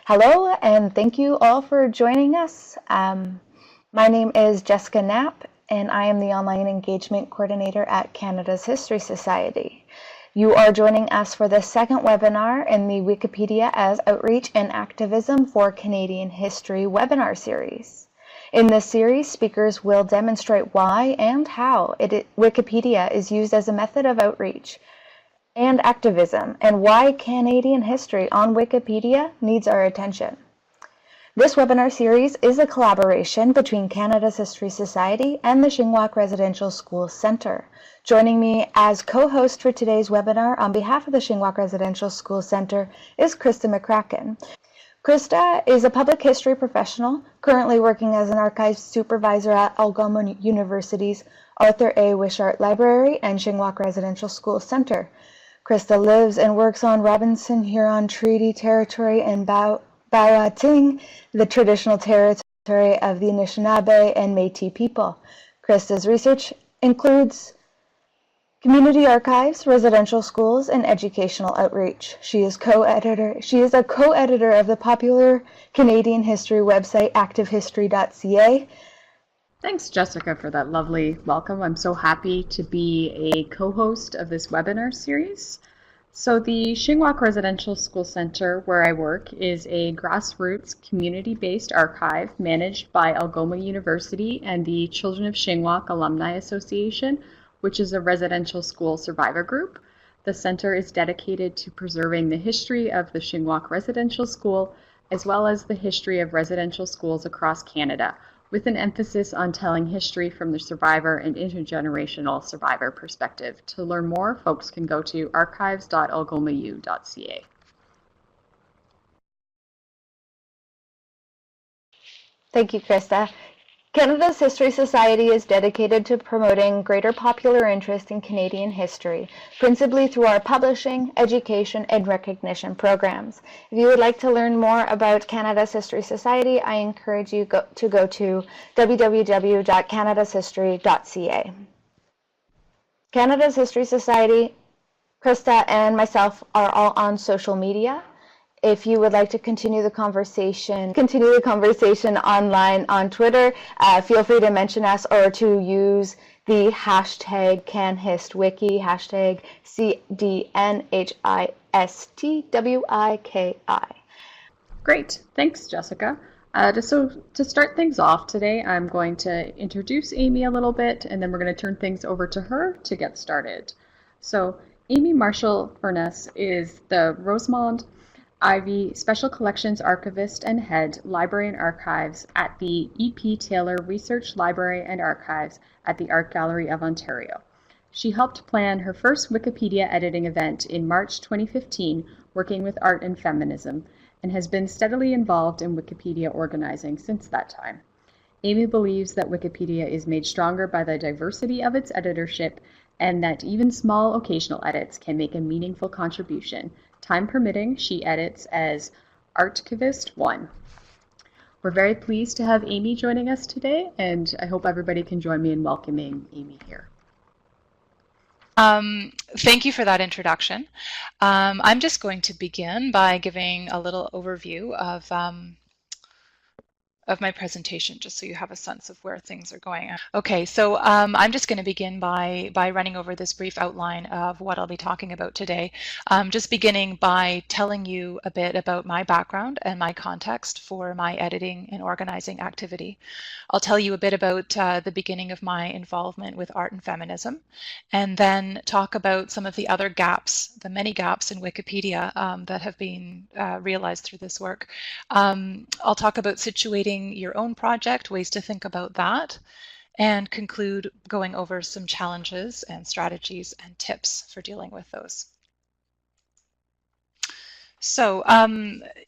Hello, and thank you all for joining us. My name is Jessica Knapp, and I am the Online Engagement Coordinator at Canada's History Society. You are joining us for the second webinar in the Wikipedia as Outreach and Activism for Canadian History webinar series. In this series, speakers will demonstrate why and how Wikipedia is used as a method of outreach and activism, and why Canadian history on Wikipedia needs our attention. This webinar series is a collaboration between Canada's History Society and the Shingwauk Residential Schools Centre. Joining me as co-host for today's webinar on behalf of the Shingwauk Residential Schools Centre is Krista McCracken. Krista is a public history professional, currently working as an archives supervisor at Algoma University's Arthur A. Wishart Library and Shingwauk Residential Schools Centre. Krista lives and works on Robinson Huron Treaty Territory and Baoating, the traditional territory of the Anishinaabe and Métis people. Krista's research includes community archives, residential schools, and educational outreach. She is a co-editor of the popular Canadian history website activehistory.ca. Thanks, Jessica, for that lovely welcome. I'm so happy to be a co-host of this webinar series. So the Shingwauk Residential School Centre, where I work, is a grassroots community-based archive managed by Algoma University and the Children of Shingwauk Alumni Association, which is a residential school survivor group. The centre is dedicated to preserving the history of the Shingwauk Residential School, as well as the history of residential schools across Canada, with an emphasis on telling history from the survivor and intergenerational survivor perspective. To learn more, folks can go to archives.algomau.ca. Thank you, Krista. Canada's History Society is dedicated to promoting greater popular interest in Canadian history, principally through our publishing, education, and recognition programs. If you would like to learn more about Canada's History Society, I encourage you to go to www.canadashistory.ca. Canada's History Society, Krista, and myself are all on social media. If you would like to continue the conversation online on Twitter, feel free to mention us or to use the hashtag CanHistWiki, hashtag CDNHISTWIKI. Great, thanks, Jessica. So to start things off today, I'm going to introduce Amy a little bit, and then we're going to turn things over to her to get started. So Amy Marshal Furness is the Rosemont Ivy Special Collections Archivist and Head, Library and Archives at the E.P. Taylor Research Library and Archives at the Art Gallery of Ontario. She helped plan her first Wikipedia editing event in March 2015, working with art and feminism, and has been steadily involved in Wikipedia organizing since that time. Amy believes that Wikipedia is made stronger by the diversity of its editorship, and that even small occasional edits can make a meaningful contribution. Time permitting, she edits as Archivist1. We're very pleased to have Amy joining us today, and I hope everybody can join me in welcoming Amy here. Thank you for that introduction. I'm just going to begin by giving a little overview of my presentation, just so you have a sense of where things are going. Okay, so I'm just going to begin by running over this brief outline of what I'll be talking about today. Just beginning by telling you a bit about my background and my context for my editing and organizing activity. I'll tell you a bit about the beginning of my involvement with art and feminism, and then talk about some of the other gaps, the many gaps in Wikipedia that have been realized through this work. I'll talk about situating your own project, ways to think about that, and conclude going over some challenges and strategies and tips for dealing with those. So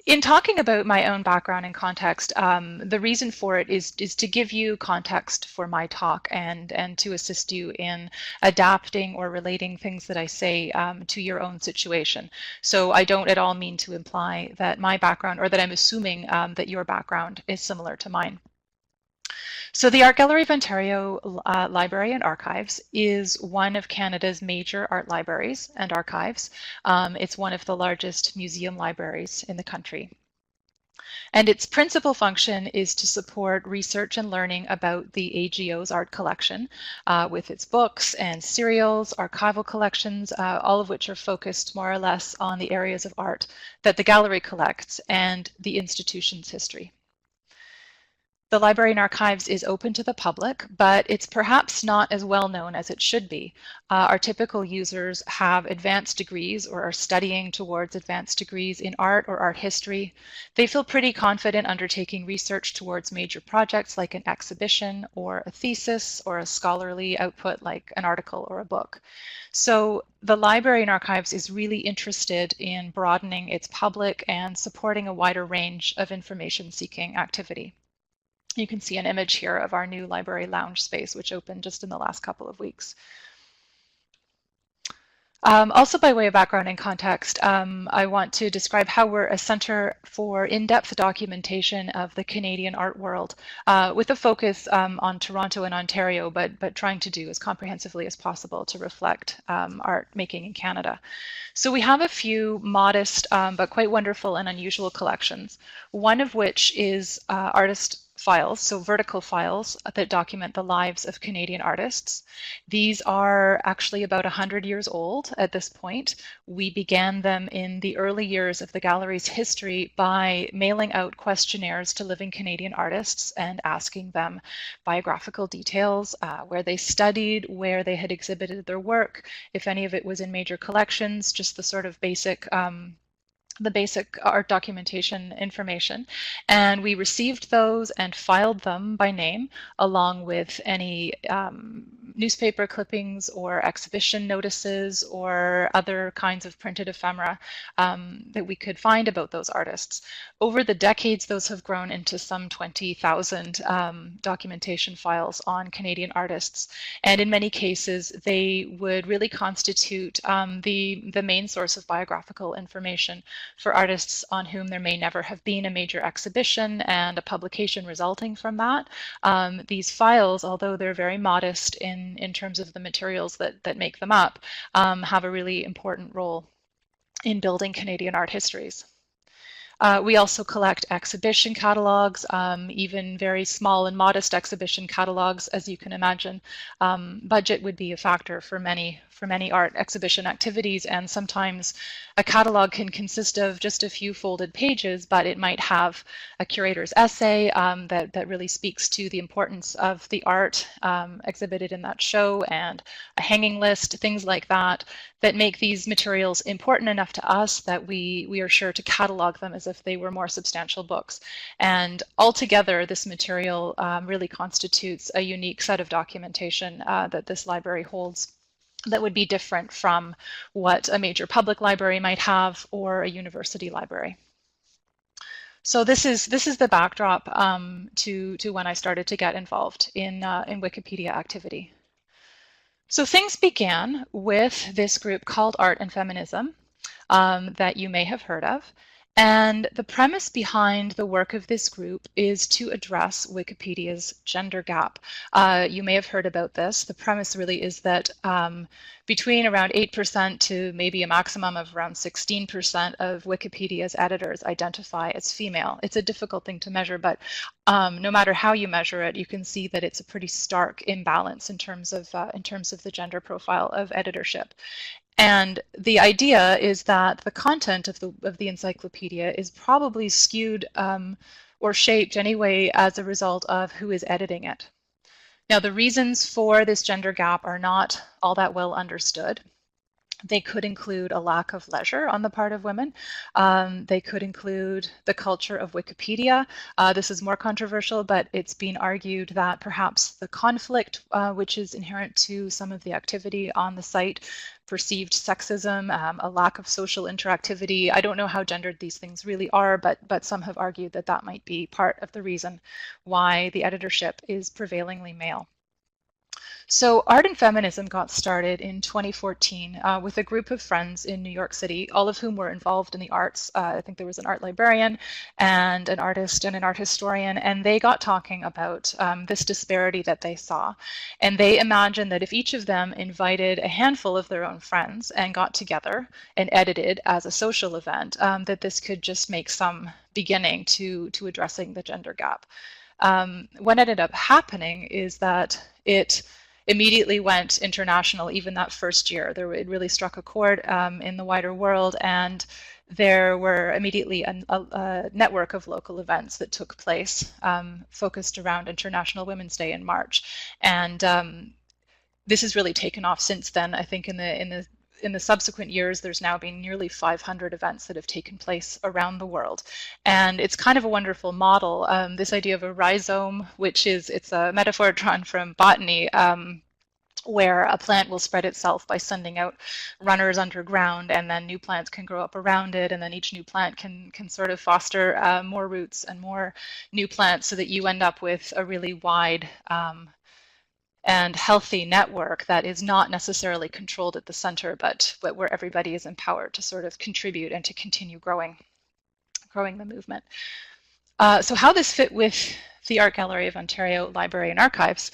in talking about my own background and context, the reason for it is to give you context for my talk and to assist you in adapting or relating things that I say to your own situation. So I don't at all mean to imply that my background, or that I'm assuming that your background is similar to mine. So the Art Gallery of Ontario Library and Archives is one of Canada's major art libraries and archives. It's one of the largest museum libraries in the country. And its principal function is to support research and learning about the AGO's art collection with its books and serials, archival collections, all of which are focused more or less on the areas of art that the gallery collects and the institution's history. The Library and Archives is open to the public, but it's perhaps not as well known as it should be. Our typical users have advanced degrees or are studying towards advanced degrees in art or art history. They feel pretty confident undertaking research towards major projects like an exhibition or a thesis or a scholarly output like an article or a book. So the Library and Archives is really interested in broadening its public and supporting a wider range of information-seeking activity. You can see an image here of our new library lounge space, which opened just in the last couple of weeks. Also, by way of background and context, I want to describe how we're a centre for in-depth documentation of the Canadian art world, with a focus on Toronto and Ontario, but trying to do as comprehensively as possible to reflect art making in Canada. So we have a few modest but quite wonderful and unusual collections, one of which is artist files, so vertical files that document the lives of Canadian artists. These are actually about 100 years old at this point. We began them in the early years of the gallery's history by mailing out questionnaires to living Canadian artists and asking them biographical details, where they studied, where they had exhibited their work, if any of it was in major collections, just the sort of basic art documentation information. And we received those and filed them by name, along with any newspaper clippings or exhibition notices or other kinds of printed ephemera that we could find about those artists. Over the decades, those have grown into some 20,000 documentation files on Canadian artists. And in many cases, they would really constitute the main source of biographical information for artists on whom there may never have been a major exhibition and a publication resulting from that. These files, although they're very modest in terms of the materials that make them up, have a really important role in building Canadian art histories. We also collect exhibition catalogs, even very small and modest exhibition catalogs, as you can imagine. Budget would be a factor for many art exhibition activities, and sometimes a catalog can consist of just a few folded pages, but it might have a curator's essay that really speaks to the importance of the art exhibited in that show, and a hanging list, things like that make these materials important enough to us that we are sure to catalog them as if they were more substantial books. And altogether, this material really constitutes a unique set of documentation that this library holds that would be different from what a major public library might have or a university library. So this is the backdrop to when I started to get involved in Wikipedia activity. So things began with this group called Art and Feminism that you may have heard of. And the premise behind the work of this group is to address Wikipedia's gender gap. You may have heard about this. The premise really is that between around 8% to maybe a maximum of around 16% of Wikipedia's editors identify as female. It's a difficult thing to measure, but no matter how you measure it, you can see that it's a pretty stark imbalance in terms of the gender profile of editorship. And the idea is that the content of the encyclopedia is probably skewed or shaped anyway as a result of who is editing it. Now, the reasons for this gender gap are not all that well understood. They could include a lack of leisure on the part of women. They could include the culture of Wikipedia. This is more controversial, but it's been argued that perhaps the conflict which is inherent to some of the activity on the site, perceived sexism, a lack of social interactivity. I don't know how gendered these things really are, but some have argued that that might be part of the reason why the editorship is prevailingly male. So Art and Feminism got started in 2014 with a group of friends in New York City, all of whom were involved in the arts. I think there was an art librarian and an artist and an art historian, and they got talking about this disparity that they saw. And they imagined that if each of them invited a handful of their own friends and got together and edited as a social event, that this could just make some beginning to addressing the gender gap. What ended up happening is that it immediately went international. Even that first year, it really struck a chord in the wider world, and there were immediately a network of local events that took place focused around International Women's Day in March. And this has really taken off since then. I think in the subsequent years, there's now been nearly 500 events that have taken place around the world. And it's kind of a wonderful model. This idea of a rhizome, it's a metaphor drawn from botany, where a plant will spread itself by sending out runners underground, and then new plants can grow up around it, and then each new plant can sort of foster more roots and more new plants, so that you end up with a really wide and healthy network that is not necessarily controlled at the center, but where everybody is empowered to sort of contribute and to continue growing the movement. So how this fit with the Art Gallery of Ontario Library and Archives.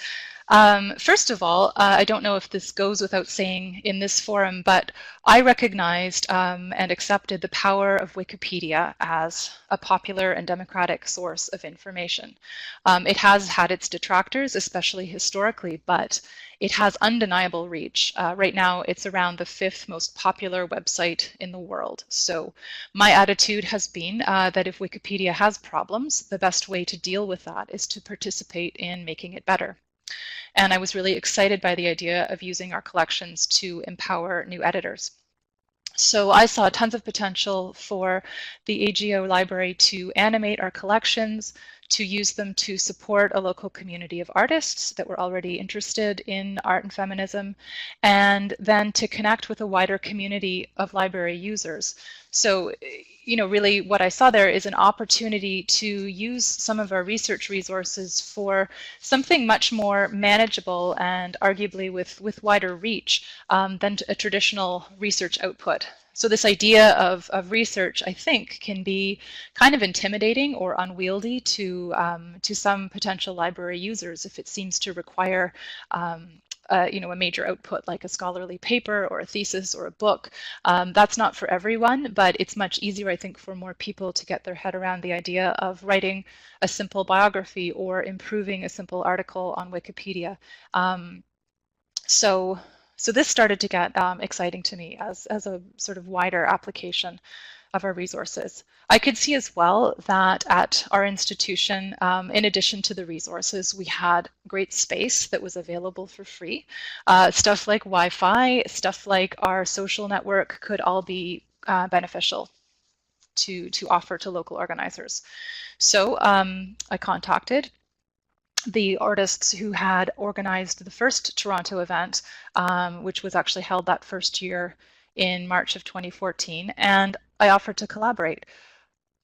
First of all, I don't know if this goes without saying in this forum, but I recognized and accepted the power of Wikipedia as a popular and democratic source of information. It has had its detractors, especially historically, but it has undeniable reach. Right now, it's around the 5th most popular website in the world. So my attitude has been that if Wikipedia has problems, the best way to deal with that is to participate in making it better. And I was really excited by the idea of using our collections to empower new editors. So I saw tons of potential for the AGO library to animate our collections, to use them to support a local community of artists that were already interested in art and feminism, and then to connect with a wider community of library users. So, really what I saw there is an opportunity to use some of our research resources for something much more manageable and arguably with wider reach than a traditional research output. So this idea of research, I think, can be kind of intimidating or unwieldy to some potential library users if it seems to require a major output like a scholarly paper or a thesis or a book. That's not for everyone, but it's much easier, I think, for more people to get their head around the idea of writing a simple biography or improving a simple article on Wikipedia. So this started to get exciting to me as a sort of wider application of our resources. I could see as well that at our institution, in addition to the resources, we had great space that was available for free. Stuff like Wi-Fi, stuff like our social network could all be beneficial to offer to local organizers. So I contacted the artists who had organized the first Toronto event, which was actually held that first year in March of 2014, and I offered to collaborate.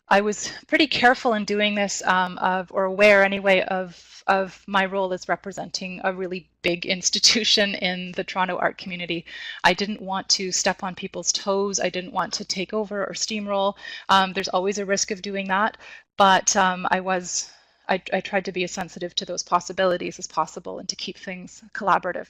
I was pretty careful in doing this, or aware anyway, of my role as representing a really big institution in the Toronto art community. I didn't want to step on people's toes. I didn't want to take over or steamroll. There's always a risk of doing that, but I tried to be as sensitive to those possibilities as possible and to keep things collaborative.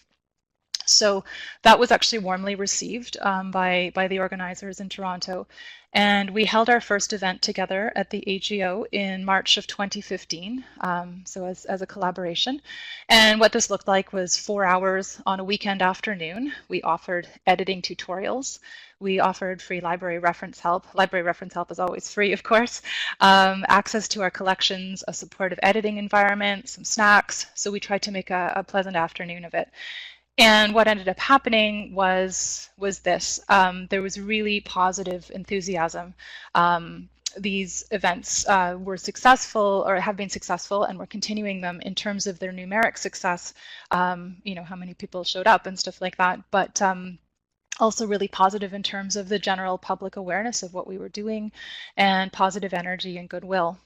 So that was actually warmly received by the organizers in Toronto. And we held our first event together at the AGO in March of 2015, so as a collaboration. And what this looked like was 4 hours on a weekend afternoon. We offered editing tutorials. We offered free library reference help. Library reference help is always free, of course. Access to our collections, a supportive editing environment, some snacks. So we tried to make a pleasant afternoon of it. And what ended up happening was this. There was really positive enthusiasm. These events were successful, or have been successful, and we're continuing them in terms of their numeric success, how many people showed up and stuff like that, but also really positive in terms of the general public awareness of what we were doing and positive energy and goodwill.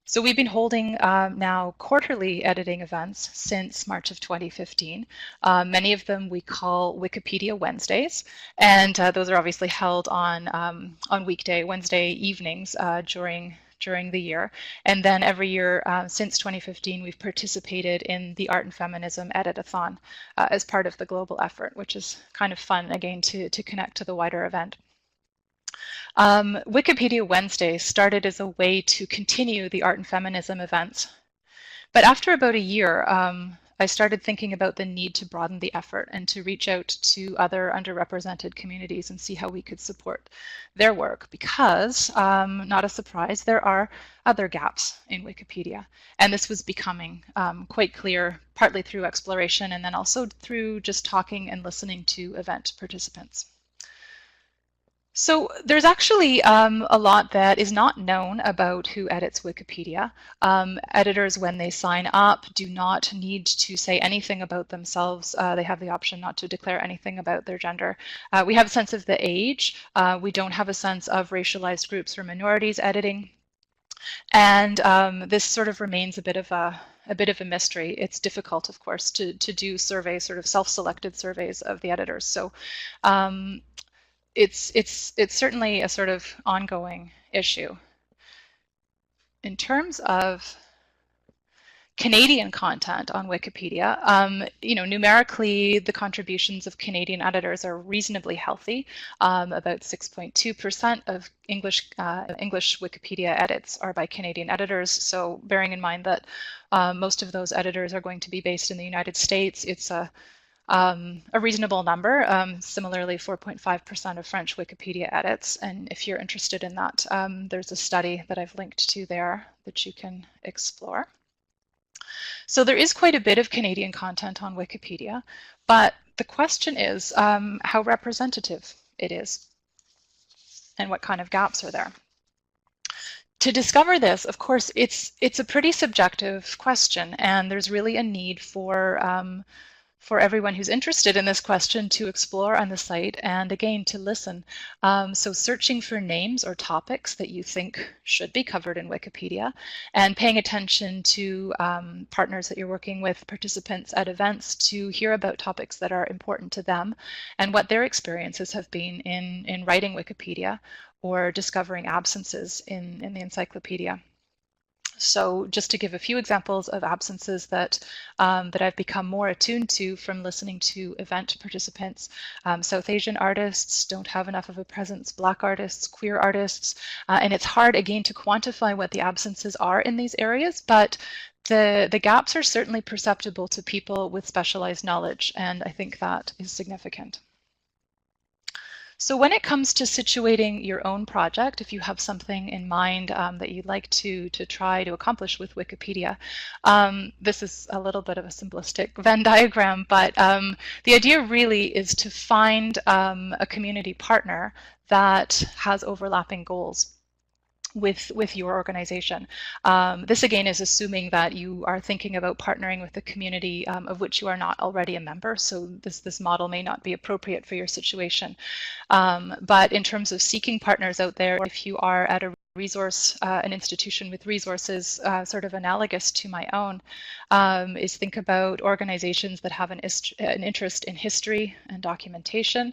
So we've been holding now quarterly editing events since March of 2015. Many of them we call Wikipedia Wednesdays, and those are obviously held on Wednesday evenings during the year. And then every year since 2015, we've participated in the Art and Feminism Editathon as part of the global effort, which is kind of fun, again, to connect to the wider event. Wikipedia Wednesdays started as a way to continue the art and feminism events. But after about a year, I started thinking about the need to broaden the effort and to reach out to other underrepresented communities and see how we could support their work because, not a surprise, there are other gaps in Wikipedia. And this was becoming quite clear, partly through exploration and then also through just talking and listening to event participants. So there's actually a lot that is not known about who edits Wikipedia. Editors, when they sign up, do not need to say anything about themselves. They have the option not to declare anything about their gender. We have a sense of the age. We don't have a sense of racialized groups or minorities editing. And this sort of remains a bit of a mystery. It's difficult, of course, to do surveys, sort of self-selected surveys of the editors. So it's certainly a sort of ongoing issue. In terms of Canadian content on Wikipedia, numerically the contributions of Canadian editors are reasonably healthy. About 6.2% of English Wikipedia edits are by Canadian editors. So bearing in mind that most of those editors are going to be based in the United States, it's a reasonable number. Similarly, 4.5% of French Wikipedia edits. And if you're interested in that, there's a study that I've linked to there that you can explore. So there is quite a bit of Canadian content on Wikipedia, but the question is how representative it is and what kind of gaps are there. To discover this, of course, it's a pretty subjective question, and there's really a need for everyone who's interested in this question to explore on the site and again to listen. So searching for names or topics that you think should be covered in Wikipedia and paying attention to partners that you're working with, participants at events to hear about topics that are important to them and what their experiences have been in writing Wikipedia or discovering absences in the encyclopedia. So just to give a few examples of absences that I've become more attuned to from listening to event participants, South Asian artists don't have enough of a presence, Black artists, queer artists, and it's hard again to quantify what the absences are in these areas, but the gaps are certainly perceptible to people with specialized knowledge, and I think that is significant. So when it comes to situating your own project, if you have something in mind that you'd like to try to accomplish with Wikipedia, this is a little bit of a simplistic Venn diagram, but the idea really is to find a community partner that has overlapping goals with your organization. This again is assuming that you are thinking about partnering with a community of which you are not already a member, so this model may not be appropriate for your situation. But in terms of seeking partners out there, if you are at a resource, an institution with resources sort of analogous to my own, is think about organizations that have an interest in history and documentation.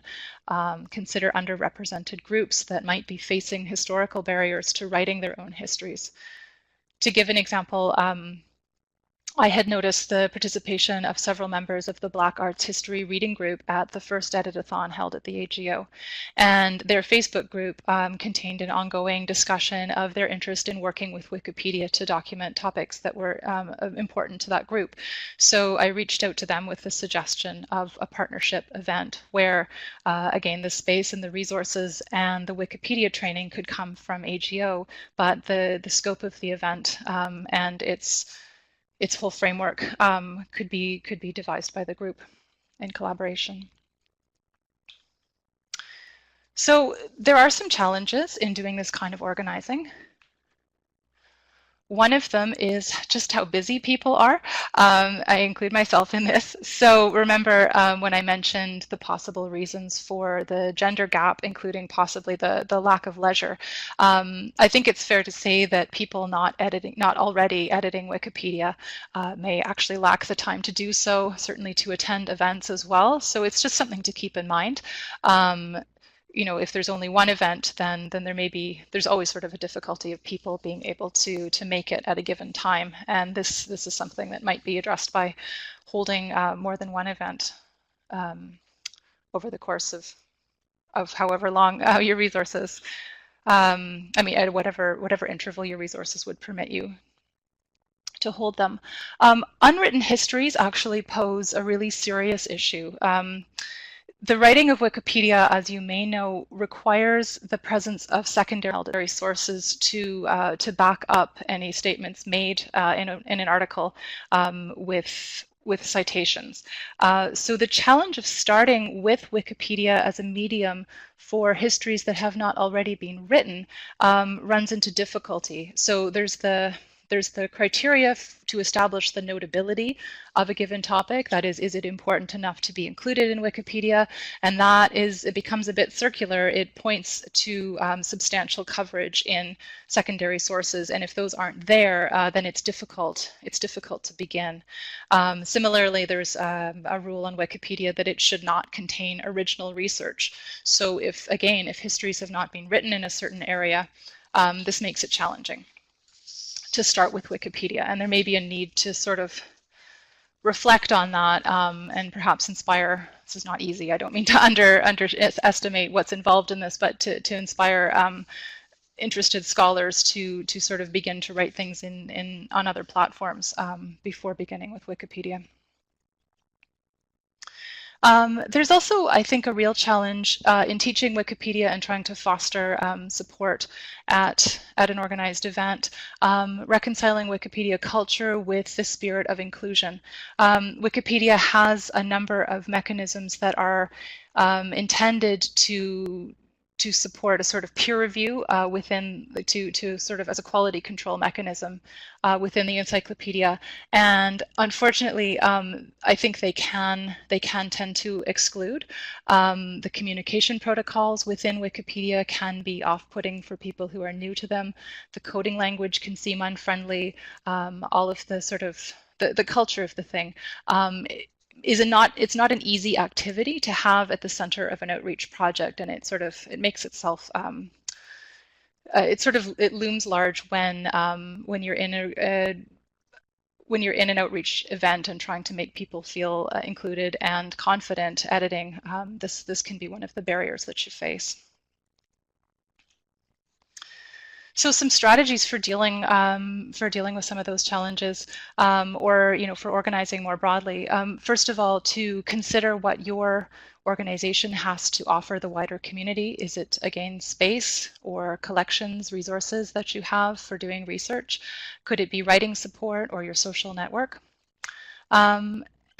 Consider underrepresented groups that might be facing historical barriers to writing their own histories. To give an example, I had noticed the participation of several members of the Black Arts History Reading Group at the first editathon held at the AGO. And their Facebook group contained an ongoing discussion of their interest in working with Wikipedia to document topics that were important to that group. So I reached out to them with the suggestion of a partnership event where, again, the space and the resources and the Wikipedia training could come from AGO, but the scope of the event and its whole framework could be devised by the group in collaboration. So there are some challenges in doing this kind of organizing. One of them is just how busy people are. I include myself in this. So remember when I mentioned the possible reasons for the gender gap, including possibly the lack of leisure. I think it's fair to say that people not already editing Wikipedia may actually lack the time to do so, certainly to attend events as well. So it's just something to keep in mind. You know, if there's only one event, then there's always sort of a difficulty of people being able to make it at a given time. And this is something that might be addressed by holding more than one event over the course of however long your resources, I mean, at whatever interval your resources would permit you to hold them. Unwritten histories actually pose a really serious issue. The writing of Wikipedia, as you may know, requires the presence of secondary sources to back up any statements made in an article with citations. So the challenge of starting with Wikipedia as a medium for histories that have not already been written runs into difficulty. So there's the criteria to establish the notability of a given topic. That is it important enough to be included in Wikipedia? And it becomes a bit circular. It points to substantial coverage in secondary sources, and if those aren't there, then it's difficult to begin. Similarly, there's a rule on Wikipedia that it should not contain original research. So if histories have not been written in a certain area, this makes it challenging to start with Wikipedia, and there may be a need to sort of reflect on that and perhaps inspire. This is not easy. I don't mean to underestimate what's involved in this, but to inspire interested scholars to sort of begin to write things on other platforms before beginning with Wikipedia. There's also, I think, a real challenge in teaching Wikipedia and trying to foster support at an organized event, reconciling Wikipedia culture with the spirit of inclusion. Wikipedia has a number of mechanisms that are intended to support a sort of peer review to sort of as a quality control mechanism within the encyclopedia, and unfortunately, I think they can tend to exclude. The communication protocols within Wikipedia can be off-putting for people who are new to them. The coding language can seem unfriendly. All of the sort of the culture of the thing. It's not an easy activity to have at the center of an outreach project, and it makes itself it looms large when you're in an outreach event and trying to make people feel included and confident editing. This can be one of the barriers that you face. So some strategies for dealing with some of those challenges, or for organizing more broadly. First of all, to consider what your organization has to offer the wider community. Is it, again, space or collections, resources that you have for doing research? Could it be writing support or your social network?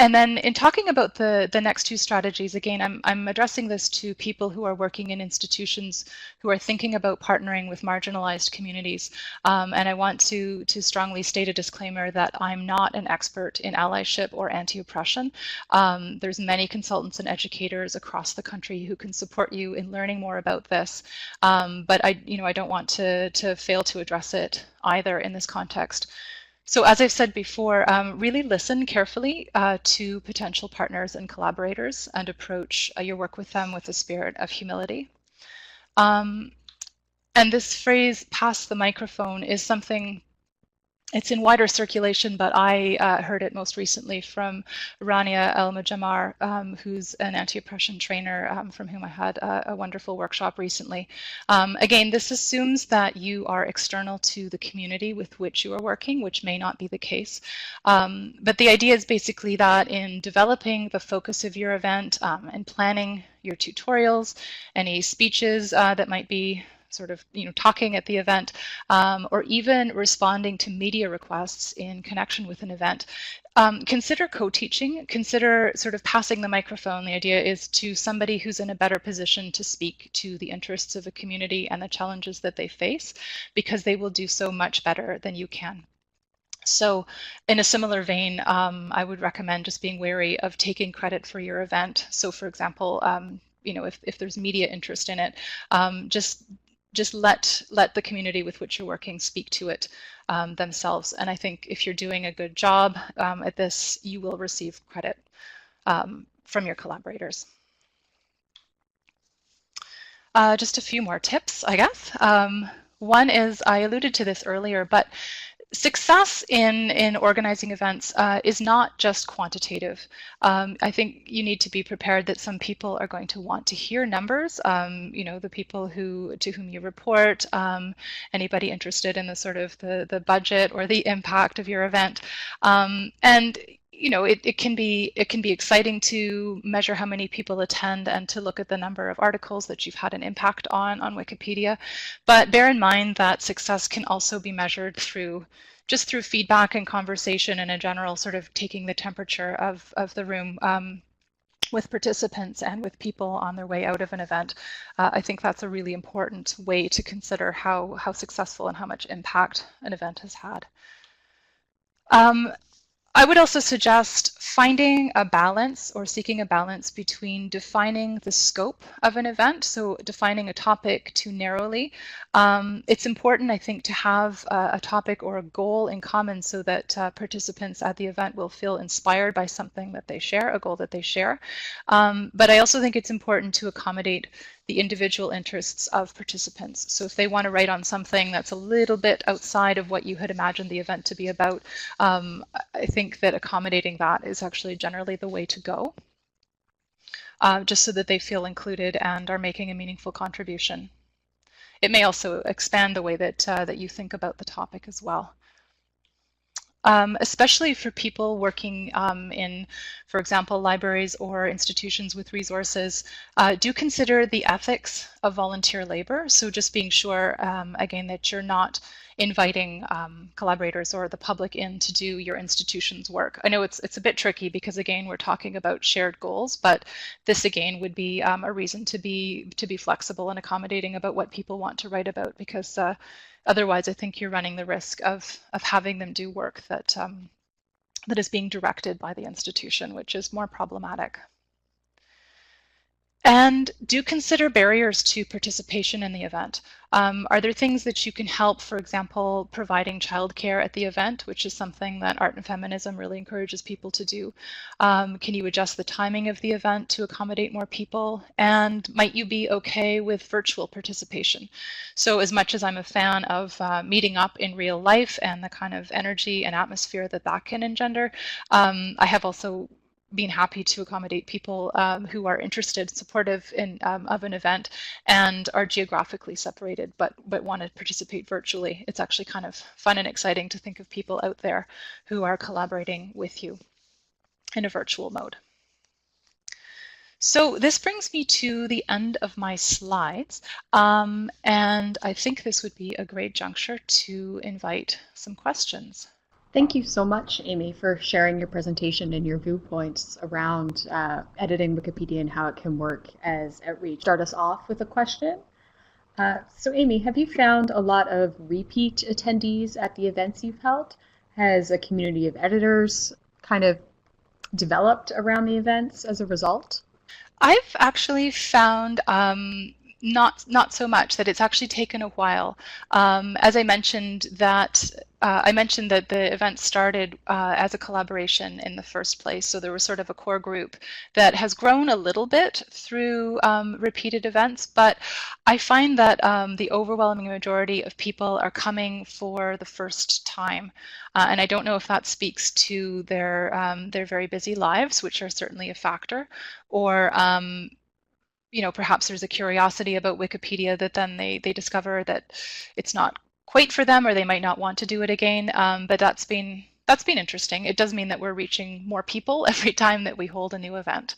And then in talking about the next two strategies, again, I'm addressing this to people who are working in institutions who are thinking about partnering with marginalized communities. And I want to strongly state a disclaimer that I'm not an expert in allyship or anti-oppression. There's many consultants and educators across the country who can support you in learning more about this. But I don't want to fail to address it either in this context. So as I've said before, really listen carefully to potential partners and collaborators and approach your work with them with a spirit of humility. And this phrase, pass the microphone, is something, it's in wider circulation, but I heard it most recently from Rania El-Mujamar, who's an anti-oppression trainer from whom I had a wonderful workshop recently. Again, this assumes that you are external to the community with which you are working, which may not be the case. But the idea is basically that in developing the focus of your event and planning your tutorials, any speeches that might be sort of talking at the event, or even responding to media requests in connection with an event. Consider co-teaching, consider sort of passing the microphone. The idea is to somebody who's in a better position to speak to the interests of a community and the challenges that they face, because they will do so much better than you can. So in a similar vein, I would recommend just being wary of taking credit for your event. So for example, if there's media interest in it, just let the community with which you're working speak to it themselves. And I think if you're doing a good job at this, you will receive credit from your collaborators. Just a few more tips, I guess. One is, I alluded to this earlier, but success in organizing events is not just quantitative. I think you need to be prepared that some people are going to want to hear numbers. The people to whom you report, anybody interested in the sort of the budget or the impact of your event, and it can be exciting to measure how many people attend and to look at the number of articles that you've had an impact on Wikipedia. But bear in mind that success can also be measured through feedback and conversation, and a general sort of taking the temperature of the room with participants and with people on their way out of an event. I think that's a really important way to consider how successful and how much impact an event has had. I would also suggest finding a balance or seeking a balance between defining the scope of an event, so defining a topic too narrowly. It's important, I think, to have a topic or a goal in common so that participants at the event will feel inspired by something that they share, a goal that they share. But I also think it's important to accommodate the individual interests of participants. So if they want to write on something that's a little bit outside of what you had imagined the event to be about, I think that accommodating that is actually generally the way to go, just so that they feel included and are making a meaningful contribution. It may also expand the way that you think about the topic as well. Especially for people working in, for example, libraries or institutions with resources, do consider the ethics of volunteer labor. So just being sure, again, that you're not inviting collaborators or the public in to do your institution's work. I know it's a bit tricky because, again, we're talking about shared goals, but this, again, would be a reason to be flexible and accommodating about what people want to write about, because otherwise, I think you're running the risk of having them do work that is being directed by the institution, which is more problematic. And do consider barriers to participation in the event. Are there things that you can help, for example, providing childcare at the event, which is something that Art and Feminism really encourages people to do? Can you adjust the timing of the event to accommodate more people? And might you be okay with virtual participation? So as much as I'm a fan of meeting up in real life and the kind of energy and atmosphere that can engender, I have also been happy to accommodate people who are interested, supportive of an event, and are geographically separated, but want to participate virtually. It's actually kind of fun and exciting to think of people out there who are collaborating with you in a virtual mode. So this brings me to the end of my slides, and I think this would be a great juncture to invite some questions. Thank you so much, Amy, for sharing your presentation and your viewpoints around editing Wikipedia and how it can work as Outreach. Start us off with a question. So Amy, have you found a lot of repeat attendees at the events you've held? Has a community of editors kind of developed around the events as a result? I've actually found not so much, that it's actually taken a while. As I mentioned that the event started as a collaboration in the first place, so there was sort of a core group that has grown a little bit through repeated events, but I find that the overwhelming majority of people are coming for the first time, and I don't know if that speaks to their very busy lives, which are certainly a factor, or perhaps there's a curiosity about Wikipedia that then they discover that it's not quite for them, or they might not want to do it again. But that's been interesting. It does mean that we're reaching more people every time that we hold a new event.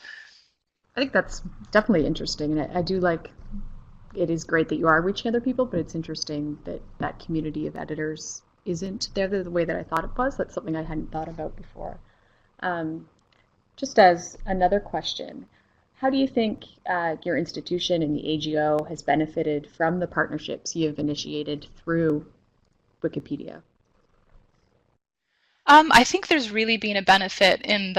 I think that's definitely interesting, and I do like it is great that you are reaching other people, but it's interesting that that community of editors isn't there the way that I thought it was. That's something I hadn't thought about before. Just as another question, how do you think your institution and the AGO has benefited from the partnerships you have initiated through Wikipedia? I think there's really been a benefit in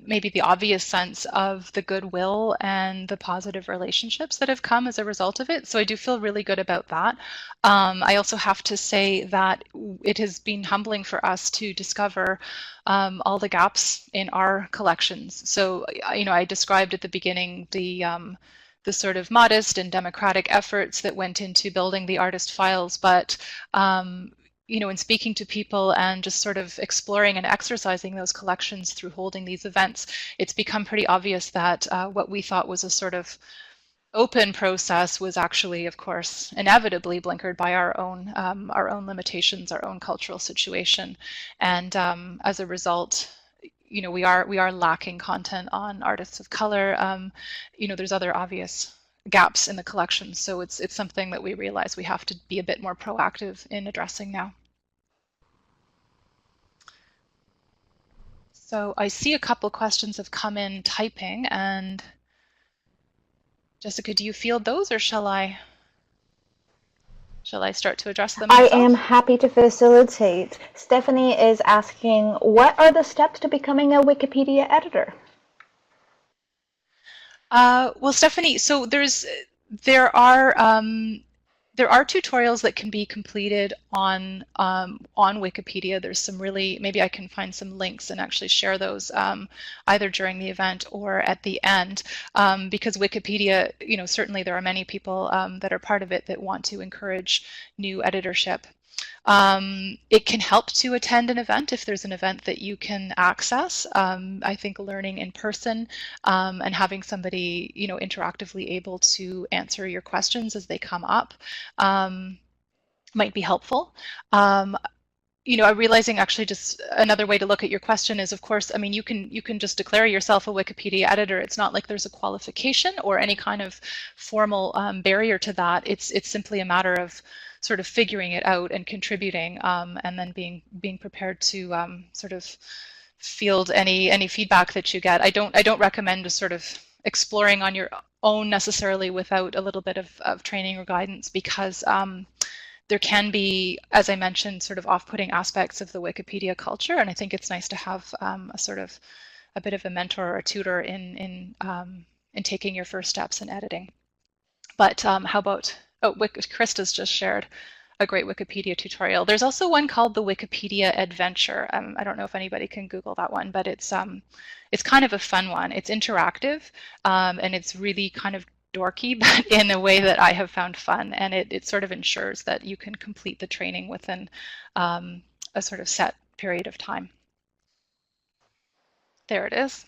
maybe the obvious sense of the goodwill and the positive relationships that have come as a result of it. So I do feel really good about that. I also have to say that it has been humbling for us to discover all the gaps in our collections. So, I described at the beginning the sort of modest and democratic efforts that went into building the artist files, but in speaking to people and just sort of exploring and exercising those collections through holding these events, it's become pretty obvious that what we thought was a sort of open process was actually, of course, inevitably blinkered by our own limitations, our own cultural situation, and as a result, we are lacking content on artists of color. There's other obvious gaps in the collection. So it's something that we realize we have to be a bit more proactive in addressing now. So I see a couple questions have come in typing, and Jessica, do you field those, or shall I start to address them myself? I am happy to facilitate. Stephanie is asking, what are the steps to becoming a Wikipedia editor? Well, Stephanie, so there are tutorials that can be completed on Wikipedia. There's some maybe I can find some links and actually share those either during the event or at the end, because Wikipedia, certainly there are many people that are part of it that want to encourage new editorship. It can help to attend an event if there's an event that you can access. I think learning in person and having somebody, interactively able to answer your questions as they come up might be helpful. I'm realizing actually just another way to look at your question is, of course, you can just declare yourself a Wikipedia editor. It's not like there's a qualification or any kind of formal barrier to that. It's simply a matter of sort of figuring it out and contributing, and then being prepared to sort of field any feedback that you get. I don't recommend just sort of exploring on your own necessarily without a little bit of training or guidance, because there can be, as I mentioned, sort of off-putting aspects of the Wikipedia culture, and I think it's nice to have a bit of a mentor or a tutor in taking your first steps in editing. But how about, Krista's just shared a great Wikipedia tutorial. There's also one called the Wikipedia Adventure. I don't know if anybody can Google that one, but it's kind of a fun one. It's interactive, and it's really kind of dorky, but in a way that I have found fun, and it sort of ensures that you can complete the training within a sort of set period of time. There it is.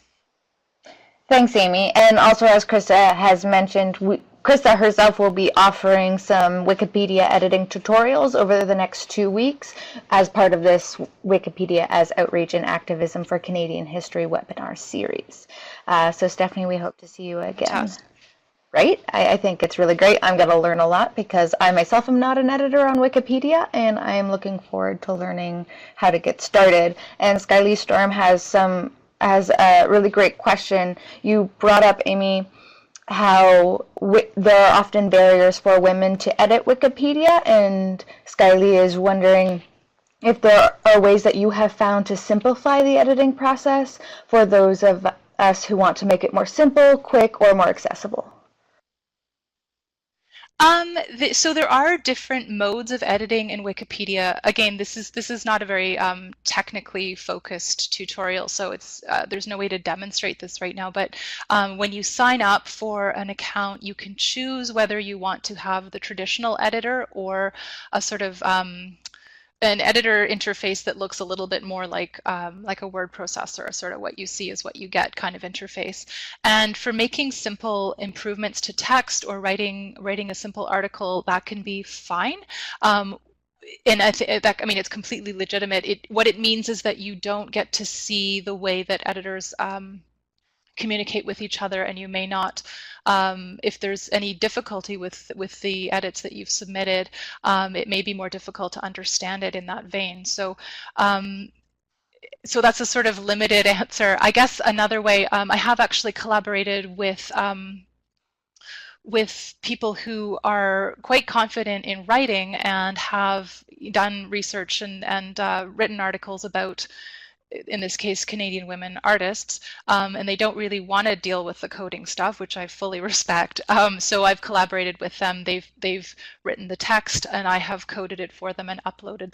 Thanks, Amy. And also, as Krista has mentioned, Krista herself will be offering some Wikipedia editing tutorials over the next 2 weeks as part of this Wikipedia as Outreach and Activism for Canadian History webinar series. So Stephanie, we hope to see you again. Right? I think it's really great. I'm going to learn a lot because I myself am not an editor on Wikipedia, and I am looking forward to learning how to get started. And Skylee Storm has a really great question. You brought up, Amy, how there are often barriers for women to edit Wikipedia, and Skylee is wondering if there are ways that you have found to simplify the editing process for those of us who want to make it more simple, quick, or more accessible. So there are different modes of editing in Wikipedia. Again, this is not a very technically focused tutorial, so it's there's no way to demonstrate this right now. But when you sign up for an account, you can choose whether you want to have the traditional editor or a sort of an editor interface that looks a little bit more like a word processor, sort of what you see is what you get kind of interface. And for making simple improvements to text or writing a simple article, that can be fine. And it's completely legitimate. What it means is that you don't get to see the way that editors communicate with each other, and you may not, if there's any difficulty with the edits that you've submitted, it may be more difficult to understand it in that vein. So so that's a sort of limited answer. I guess another way, I have actually collaborated with people who are quite confident in writing and have done research and written articles about, in this case, Canadian women artists, and they don't really want to deal with the coding stuff, which I fully respect. So I've collaborated with them. They've written the text, and I have coded it for them and uploaded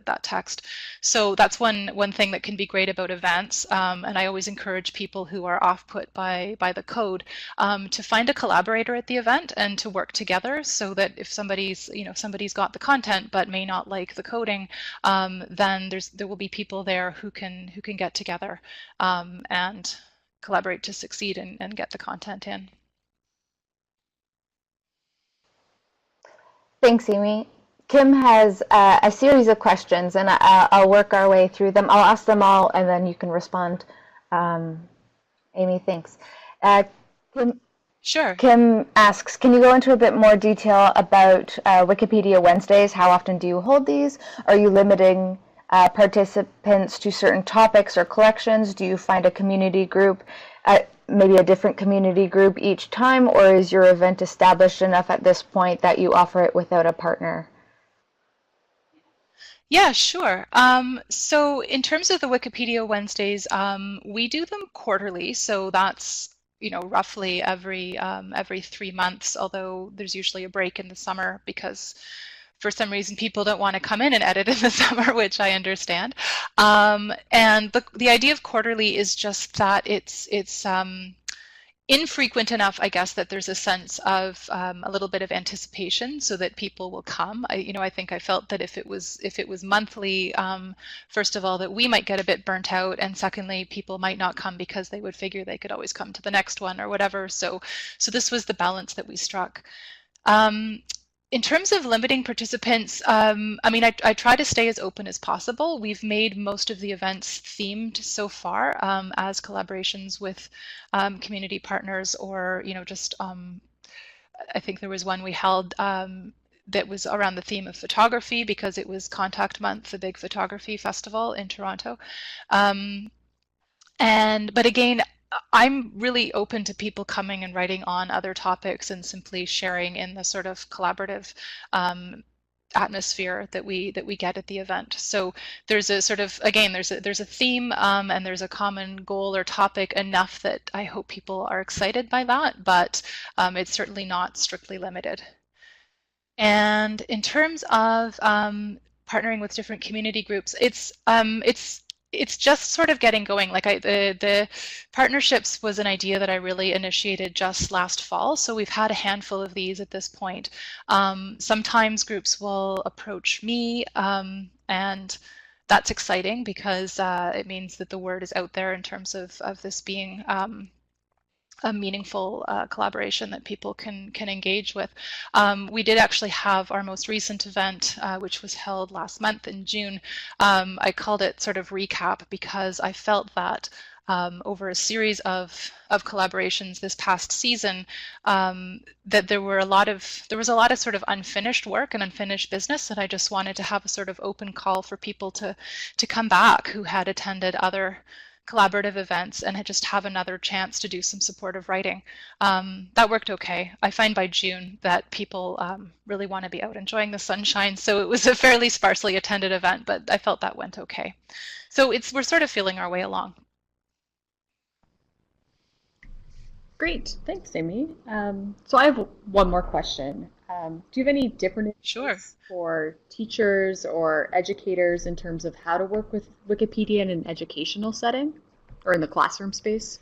that text. So that's one thing that can be great about events, and I always encourage people who are off-put by the code to find a collaborator at the event and to work together, so that if somebody's got the content but may not like the coding, then there will be people there who can get together and collaborate to succeed and get the content in. Thanks, Amy. Kim has a series of questions, and I'll work our way through them. I'll ask them all, and then you can respond. Amy, thanks. Sure. Kim asks, can you go into a bit more detail about Wikipedia Wednesdays? How often do you hold these? Are you limiting participants to certain topics or collections? Do you find a community group, maybe a different community group each time, or is your event established enough at this point that you offer it without a partner? Yeah, sure. So in terms of the Wikipedia Wednesdays, we do them quarterly, so that's roughly every 3 months, although there's usually a break in the summer because for some reason people don't want to come in and edit in the summer, which I understand. And the idea of quarterly is just that it's infrequent enough, I guess, that there's a sense of a little bit of anticipation so that people will come. I think I felt that if it was monthly, first of all, that we might get a bit burnt out, and secondly, people might not come because they would figure they could always come to the next one or whatever. So this was the balance that we struck. In terms of limiting participants, I try to stay as open as possible. We've made most of the events themed so far as collaborations with community partners, or just I think there was one we held that was around the theme of photography because it was Contact Month, the big photography festival in Toronto. But again, I'm really open to people coming and writing on other topics and simply sharing in the sort of collaborative atmosphere that we get at the event. So there's a sort of, again, there's a theme and there's a common goal or topic enough that I hope people are excited by that, but it's certainly not strictly limited. And in terms of partnering with different community groups, it's just sort of getting going. Like the partnerships was an idea that I really initiated just last fall. So we've had a handful of these at this point. Sometimes groups will approach me, and that's exciting because it means that the word is out there in terms of this being a meaningful collaboration that people can engage with. We did actually have our most recent event, which was held last month in June. I called it sort of recap because I felt that over a series of collaborations this past season, that there was a lot of sort of unfinished work and unfinished business, and I just wanted to have a sort of open call for people to come back who had attended other collaborative events and just have another chance to do some supportive writing. That worked okay. I find by June that people really want to be out enjoying the sunshine, so it was a fairly sparsely attended event, but I felt that went okay. So we're sort of feeling our way along. Great, thanks, Amy. So I have one more question. Do you have any different advice for teachers or educators in terms of how to work with Wikipedia in an educational setting or in the classroom space?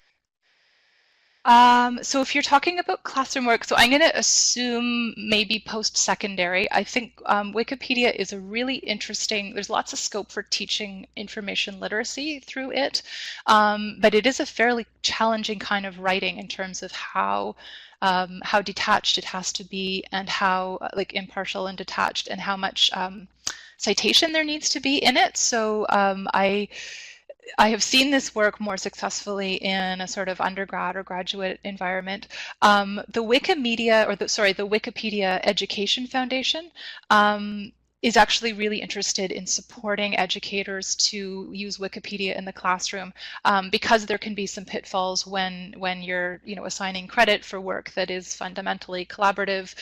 So if you're talking about classroom work, so I'm going to assume maybe post-secondary. I think Wikipedia is a really interesting, there's lots of scope for teaching information literacy through it, but it is a fairly challenging kind of writing in terms of how detached it has to be, and how like impartial and detached, and how much citation there needs to be in it. So I have seen this work more successfully in a sort of undergrad or graduate environment. The Wikimedia, or the Wikipedia Education Foundation, is actually really interested in supporting educators to use Wikipedia in the classroom, because there can be some pitfalls when you're assigning credit for work that is fundamentally collaborative,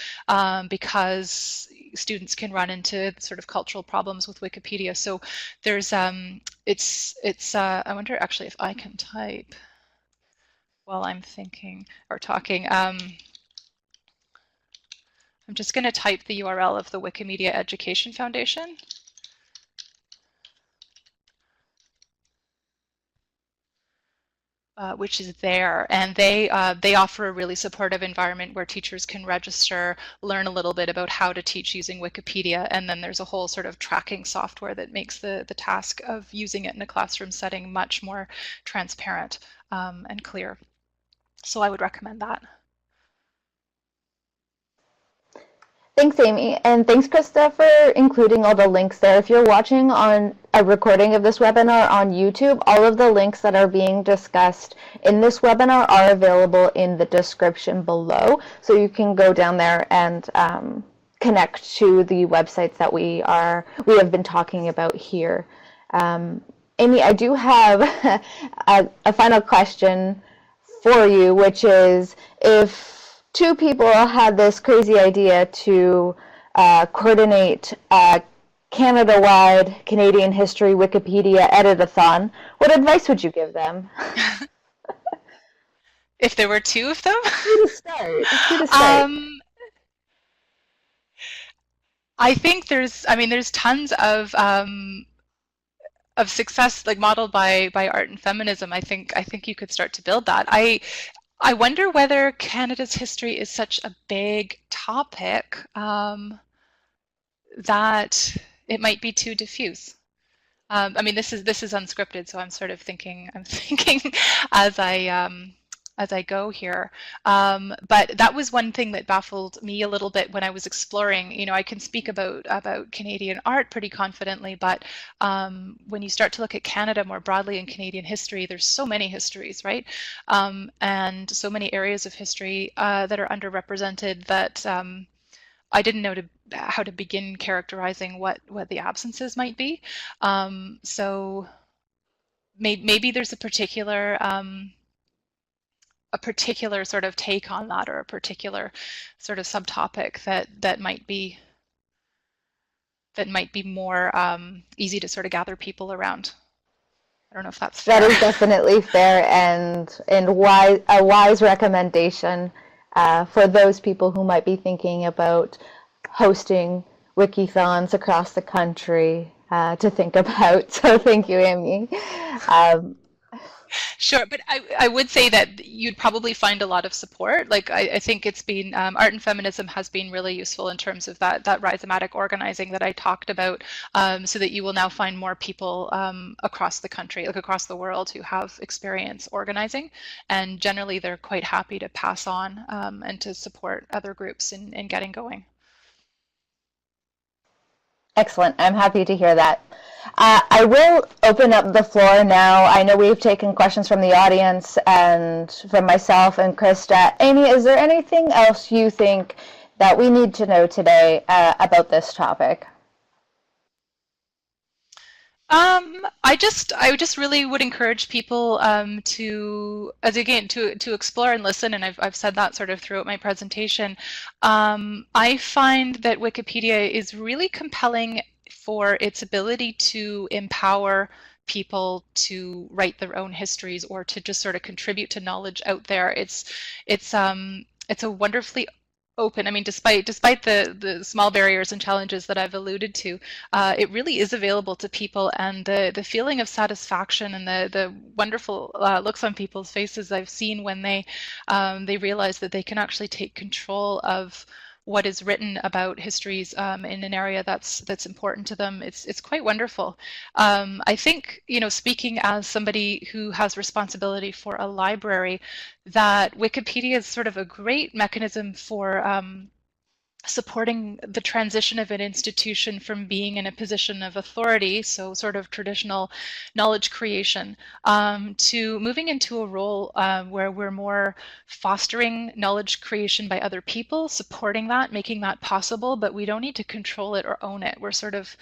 because students can run into sort of cultural problems with Wikipedia. So there's I wonder actually if I can type while I'm thinking or talking. I'm just going to type the URL of the Wikimedia Education Foundation. Which is there, and they offer a really supportive environment where teachers can register, learn a little bit about how to teach using Wikipedia, and then there's a whole sort of tracking software that makes the task of using it in a classroom setting much more transparent and clear. So I would recommend that. Thanks, Amy, and thanks, Krista, for including all the links there. If you're watching on a recording of this webinar on YouTube, all of the links that are being discussed in this webinar are available in the description below, so you can go down there and connect to the websites that we have been talking about here. Amy, I do have a final question for you, which is, if two people had this crazy idea to coordinate a Canada-wide Canadian history Wikipedia edit-a-thon, what advice would you give them? If there were two of them? Who to start? I think there's tons of success, like modeled by art and feminism. I think you could start to build that. I wonder whether Canada's history is such a big topic that it might be too diffuse. This is unscripted, so I'm sort of thinking as I go here. But that was one thing that baffled me a little bit when I was exploring. I can speak about Canadian art pretty confidently, but when you start to look at Canada more broadly in Canadian history, there's so many histories, right? And so many areas of history that are underrepresented that I didn't know how to begin characterizing what the absences might be. So maybe there's a particular sort of take on that, or a particular sort of subtopic that might be more easy to sort of gather people around. I don't know if that's fair. That is definitely fair, and a wise recommendation for those people who might be thinking about hosting wikithons across the country to think about. So thank you, Amy. Sure, but I would say that you'd probably find a lot of support. Like I think it's been art and feminism has been really useful in terms of that rhizomatic organizing that I talked about, so that you will now find more people across the country, like across the world, who have experience organizing, and generally they're quite happy to pass on and to support other groups in getting going. Excellent. I'm happy to hear that. I will open up the floor now. I know we've taken questions from the audience and from myself and Krista. Amy, is there anything else you think that we need to know today about this topic? I just really would encourage people to explore and listen, and I've said that sort of throughout my presentation. I find that Wikipedia is really compelling for its ability to empower people to write their own histories, or to just sort of contribute to knowledge out there. It's a wonderfully open. Despite the small barriers and challenges that I've alluded to, it really is available to people, and the feeling of satisfaction and the wonderful looks on people's faces I've seen when they realize that they can actually take control of what is written about histories in an area that's important to them. It's quite wonderful. I think, speaking as somebody who has responsibility for a library, that Wikipedia is sort of a great mechanism for supporting the transition of an institution from being in a position of authority, so sort of traditional knowledge creation, to moving into a role where we're more fostering knowledge creation by other people, supporting that, making that possible, but we don't need to control it or own it. We're sort of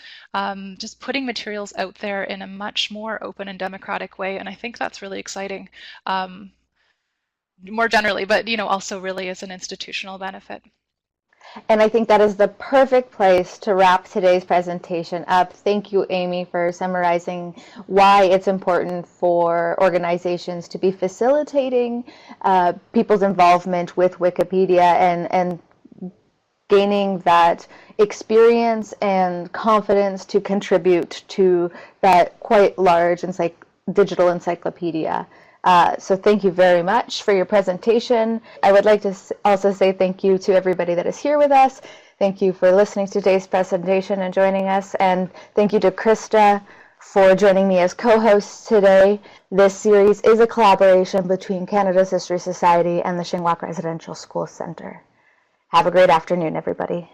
just putting materials out there in a much more open and democratic way, and I think that's really exciting. More generally, but also really as an institutional benefit. And I think that is the perfect place to wrap today's presentation up. Thank you, Amy, for summarizing why it's important for organizations to be facilitating people's involvement with Wikipedia and gaining that experience and confidence to contribute to that quite large digital encyclopedia. So thank you very much for your presentation. I would like to also say thank you to everybody that is here with us. Thank you for listening to today's presentation and joining us. And thank you to Krista for joining me as co-host today. This series is a collaboration between Canada's History Society and the Shingwauk Residential Schools Centre. Have a great afternoon, everybody.